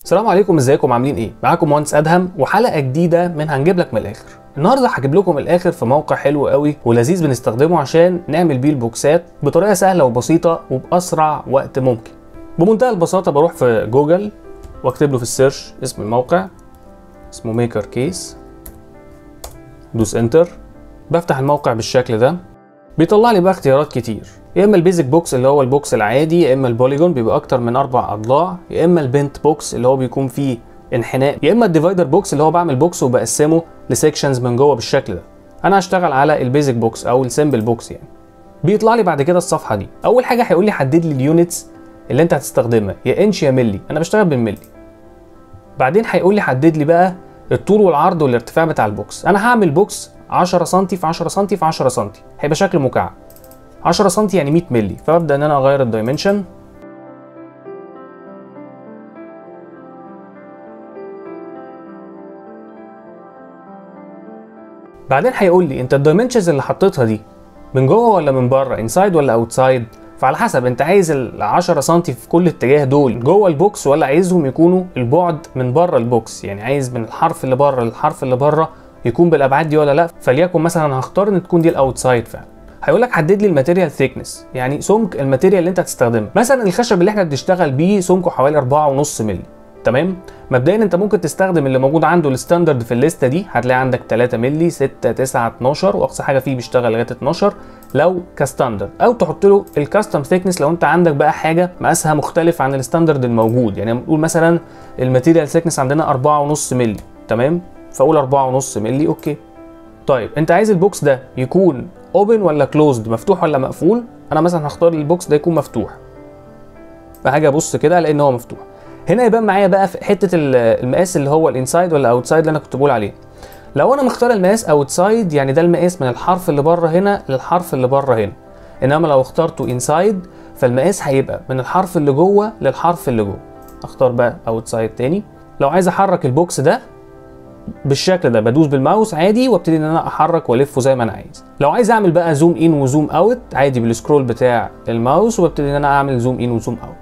السلام عليكم، ازيكم عاملين ايه؟ معاكم مهندس ادهم وحلقه جديده من هنجيب لك من الاخر. النهارده هجيب لكم الاخر في موقع حلو قوي ولذيذ بنستخدمه عشان نعمل بيه البوكسات بطريقه سهله وبسيطه وباسرع وقت ممكن. بمنتهى البساطه بروح في جوجل واكتب له في السيرش اسم الموقع، اسمه ميكر كيس، دوس انتر. بفتح الموقع بالشكل ده، بيطلع لي بقى اختيارات كتير، يا اما البيزك بوكس اللي هو البوكس العادي، يا اما البوليجون بيبقى اكتر من 4 اضلاع، يا اما البنت بوكس اللي هو بيكون فيه انحناء، يا اما الديفايدر بوكس اللي هو بعمل بوكس وبقسمه لسيكشنز من جوه بالشكل ده. انا هشتغل على البيزك بوكس او السمبل بوكس يعني. بيطلع لي بعد كده الصفحه دي. اول حاجه هيقول لي حدد لي اليونتس اللي انت هتستخدمها، يا انش يا ملي. انا بشتغل بالملي. بعدين هيقول لي حدد لي بقى الطول والعرض والارتفاع بتاع البوكس. انا هعمل بوكس 10 سم في 10 سم في 10 سم، هيبقى شكل مكعب. 10 سم يعني 100 مللي، فببدا ان انا اغير الدايمنشن. بعدين هيقول لي انت الدايمنشنز اللي حطيتها دي من جوه ولا من بره، انسايد ولا اوتسايد. فعلى حسب انت عايز ال 10 سم في كل اتجاه دول جوه البوكس ولا عايزهم يكونوا البعد من بره البوكس، يعني عايز من الحرف اللي بره للحرف اللي بره يكون بالابعاد دي ولا لا. فليكن مثلا هختار ان تكون دي الاوتسايد فعلا. هيقول لك حدد لي الماتيريال ثيكنس، يعني سمك الماتيريال اللي انت هتستخدمها. مثلا الخشب اللي احنا بنشتغل بيه سمكه حوالي 4.5 مللي، تمام. مبدئيا انت ممكن تستخدم اللي موجود عنده الستاندرد في الليسته دي، هتلاقي عندك 3 مللي، 6، 9، 12، واقصى حاجه فيه بيشتغل لغايه 12 لو كستاندرد، او تحط له الكاستم ثيكنس لو انت عندك بقى حاجه مقاسها مختلف عن الستاندرد الموجود. يعني نقول مثلا الماتيريال ثيكنس عندنا 4.5 مللي، تمام، فاقول 4.5 مللي. اوكي. طيب انت عايز البوكس ده يكون اوبن ولا كلوزد، مفتوح ولا مقفول؟ انا مثلا هختار البوكس ده يكون مفتوح، فهاجي ابص كده الاقي ان هو مفتوح. هنا يبان معايا بقى في حته المقاس اللي هو الانسايد ولا اوتسايد اللي انا كنت بقول عليه. لو انا مختار المقاس اوتسايد يعني ده المقاس من الحرف اللي بره هنا للحرف اللي بره هنا، انما لو اخترته انسايد فالمقاس هيبقى من الحرف اللي جوه للحرف اللي جوه. اختار بقى اوتسايد تاني. لو عايز احرك البوكس ده بالشكل ده بدوس بالماوس عادي وابتدي ان انا احرك والفه زي ما انا عايز. لو عايز اعمل بقى زوم ان وزوم اوت عادي بالسكرول بتاع الماوس وابتدي ان انا اعمل زوم ان وزوم اوت.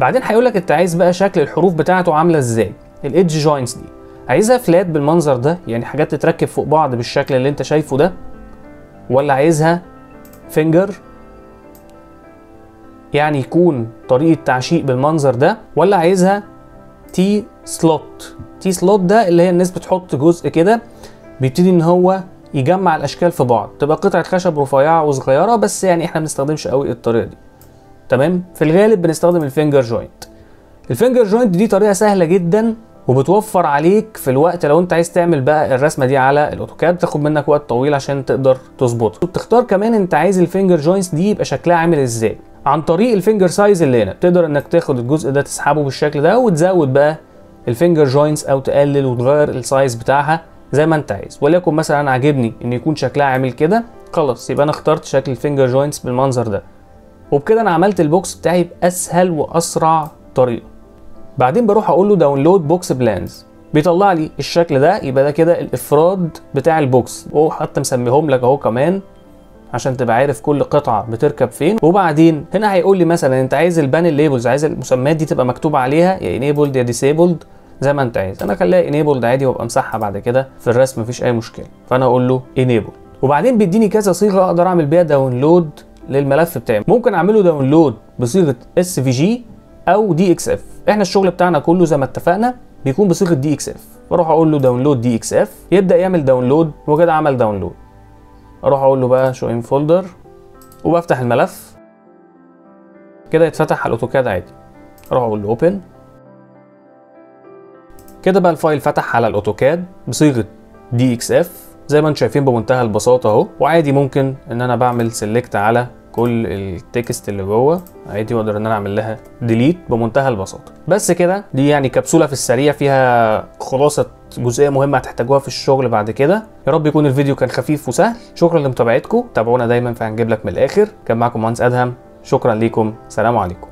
بعدين هيقول لك انت عايز بقى شكل الحروف بتاعته عامله ازاي. الايدج جوينتس دي عايزها فلات بالمنظر ده، يعني حاجات تتركب فوق بعض بالشكل اللي انت شايفه ده، ولا عايزها فينجر يعني يكون طريقه تعشيق بالمنظر ده، ولا عايزها تي سلوت. تي سلوت ده اللي هي الناس بتحط جزء كده بيبتدي ان هو يجمع الاشكال في بعض، تبقى قطعه خشب رفيعه وصغيره، بس يعني احنا ما بنستخدمش قوي الطريقه دي، تمام. في الغالب بنستخدم الفينجر جوينت. الفينجر جوينت دي طريقه سهله جدا وبتوفر عليك في الوقت. لو انت عايز تعمل بقى الرسمه دي على الاوتوكاد بتاخد منك وقت طويل عشان تقدر تظبطها. بتختار كمان انت عايز الفينجر جوينتس دي يبقى شكلها عامل ازاي عن طريق الفينجر سايز اللي هنا. تقدر انك تاخد الجزء ده تسحبه بالشكل ده وتزود بقى الفينجر جوينتس او تقلل وتغير السايز بتاعها زي ما انت عايز. وليكن مثلا انا عاجبني ان يكون شكلها عامل كده، خلاص يبقى انا اخترت شكل الفينجر جوينتس بالمنظر ده، وبكده انا عملت البوكس بتاعي باسهل واسرع طريقه. بعدين بروح اقول له داونلود بوكس بلانز، بيطلع لي الشكل ده. يبقى ده كده الافراد بتاع البوكس، وحتى مسميهم لك اهو كمان عشان تبقى عارف كل قطعه بتركب فين. وبعدين هنا هيقول لي مثلا انت عايز البانل ليبلز، عايز المسميات دي تبقى مكتوبه عليها يا انيبلد يا ديسيبلد زي ما انت عايز. انا خليها انيبلد عادي وابقى امسحها بعد كده في الرسم، مفيش اي مشكله. فانا اقول له انيبل. وبعدين بيديني كذا صيغه اقدر اعمل بيها داونلود للملف بتاعي. ممكن اعمله داونلود بصيغه SVG او DXF. احنا الشغل بتاعنا كله زي ما اتفقنا بيكون بصيغه DXF. بروح اقول له داونلود DXF، يبدا يعمل داونلود، وكده عمل داونلود. اروح اقول له بقى شو ان فولدر وبفتح الملف كده يتفتح على الاوتوكاد عادي. اروح اقول له اوبن. كده بقى الفايل فتح على الاوتوكاد بصيغه DXF زي ما انتم شايفين بمنتهى البساطه اهو. وعادي ممكن ان انا بعمل سيلكت على كل التكست اللي جوه عادي، واقدر ان انا اعمل لها ديليت بمنتهى البساطه. بس كده دي يعني كبسوله في السريع فيها خلاصه جزئيه مهمه هتحتاجوها في الشغل بعد كده. يا رب يكون الفيديو كان خفيف وسهل. شكرا لمتابعتكم، تابعونا دايما في هنجيب لك من الاخر. كان معكم مهندس ادهم، شكرا ليكم، سلام عليكم.